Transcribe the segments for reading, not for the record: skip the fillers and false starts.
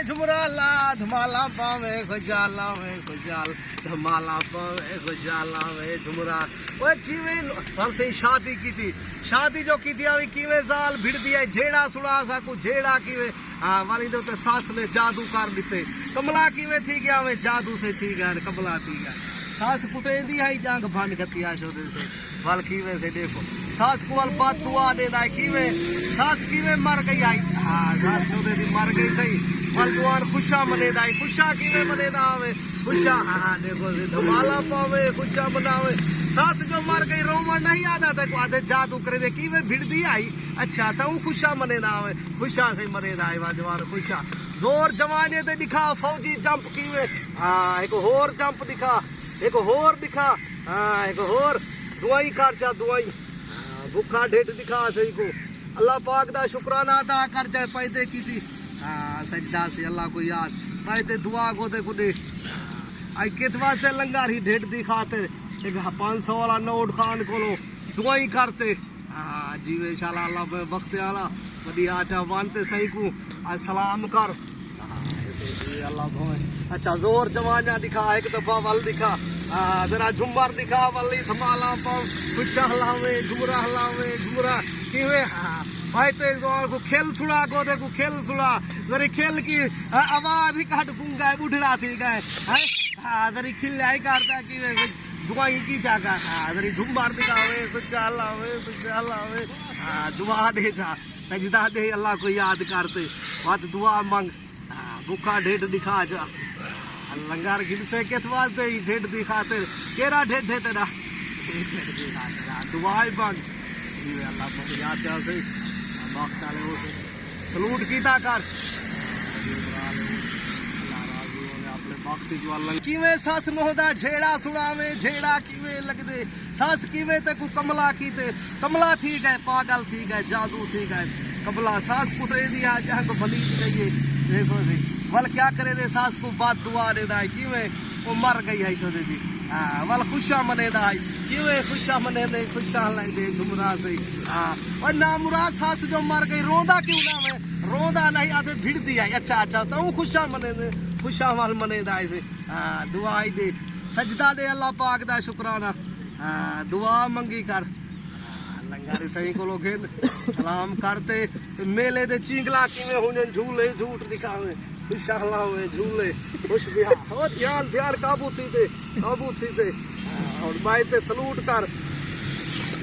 झुमरा ला धमाला पावे खुशाला में खुशाल धमाला पावे खुशाला में झुमरा। ओए किवे से शादी की थी, शादी जो की थी अभी किवे साल भिड़ दिया झेड़ा सुना सा को झेड़ा किवे वाली तो सास ने जादू कर दिते। कमला किवे थी गया में जादू से थी गया कमला थी गया। सास कुटे दी है जांग भान कतिया शोदे से वाल किवे से देखो सास को वाल बात दुआ दे दा किवे सास किवे मर गई आई सास शोदे दी मर गई सही वाल दुआन खुशा मने दा खुशा किवे मने दा आवे खुशा देखो से धमाला पावे खुशा मनावे। सास जो मर गई रोवा नहीं आदा था को आधे जादू करे दे किवे भिड़ दी आई अच्छा तो खुशा मने दा आवे खुशा से मने दा आई जवान खुशा जोर जवाने ते दिखा फौजी जंप किवे एक होर जंप दिखा एक होर दिखा एक होर दुआई कर जा दुआई भूखा ढेठ दिखा सही को अल्लाह पाक दा शुक्राना अदा कर जाए पैदे की थी सजदा से अल्लाह को याद पैदे दुआ को दे गुडे आई कित वास्ते लंगर ही ढेठ दिखाते एक 500 वाला नोट खान को लो दुआई करते जीवे शाला अल्लाह पे वक्त आला बड़ी आटा बांधते सही को आज सलाम कर अल्लाह भोए। अच्छा जोर जवाना दिखा एक दफा वल दिखा जरा झुमर दिखा वली धमाला पाओ खुशा हलावे झुमरा किवे भाई ते जोर को खेल सुना को देखो खेल सुना जरी खेल की आवाज ही काट गुंगा उठड़ा थी गए है जरी खिल आई करता कि दुआई की जागा जरी झुमर दिखावे खुशा हलावे दुआ दे जा सजदा दे अल्लाह को याद करते बात दुआ मांग भूखा ढेठ दिखा जा लंगर गिन से कित वास्ते ढेठ दिखाते केरा ढेठ है तेरा ढेठ दिखा तेरा दुआई बंद जी अल्लाह को याद कर से वक्त आले हो से सलूट कीता कर अल्लाह राजी होने अपने वक्त जो किवे सास नोदा झेड़ा सुनावे झेड़ा किवे लग दे सास किवे ते को कमला कीते कमला थी गए पागल थी गए जादू थी गए कमला सास कुटे दिया जहां को भली गई देखो जी वल क्या करे दे सास को बात दुआ दे दाई किवे वो मर गई है शोदे दी वल खुशा मने दाई किवे खुशा मने दे खुशा लाई दे झुमरा से और ना मुराद सास जो मर गई रोंदा क्यों ना में रोंदा नहीं आधे भिड़ दिया अच्छा अच्छा तो खुशा मने दे खुशा वाल मने दाई से दुआ दे सजदा दे अल्लाह पाक दा शुक्राना दुआ मंगी कर लंगारी सही को लोग सलाम करते मेले दे चिंगला किवे हुने झूले झूठ दिखावे खुशा में झूले खुश बिहार हो ध्यान ध्यान काबू थी थे और बाई ते सलूट कर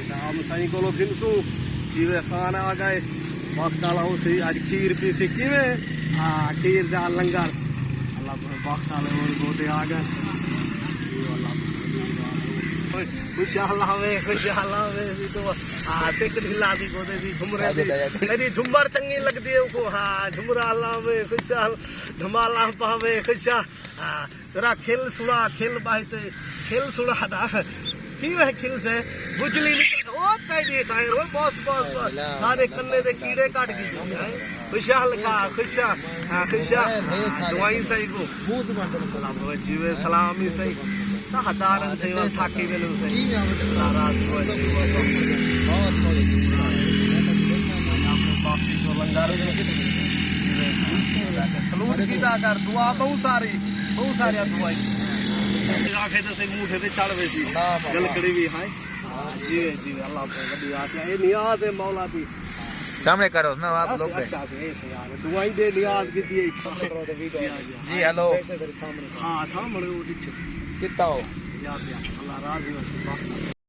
नाम सही को लोग हिंसू जीवे खान आ गए वक्त आला हो से आज खीर पी से किवे खीर दा लंगर अल्लाह वक्त आले हो गोदे आ गए खुशहाल में भी तो सेक ढिला दी गोदे दी झुमरे दी मेरी झुमर चंगी लगती है उनको झुमरा अल्लाह में खुशहाल धमाला पावे खुशा तेरा खेल सुना खेल बाहते खेल सुना दा की वह खेल से बुजली ओ तई खाए रो बॉस सारे कन्ने दे कीड़े काट गई खुशहाल का खुशा दुआई सही को मुंह जुबान अल्लाह जीवे सलाम ही सही साधारण से थाकी वेलू से सारा जो लंगारे सलूट कीता कर दुआ बहुत सारी दुआई आखे तो से मुठे ते चढ़ वेसी गलकड़ी भी है जी अल्लाह पे बड़ी आज्ञा ये नियाज है मौला दी सामने करो ना आप लोग अच्छा से ऐसे यार दुआई दे नियाज की दी जी हेलो हां सामने वो कितना हो यार अल्लाह राजी हो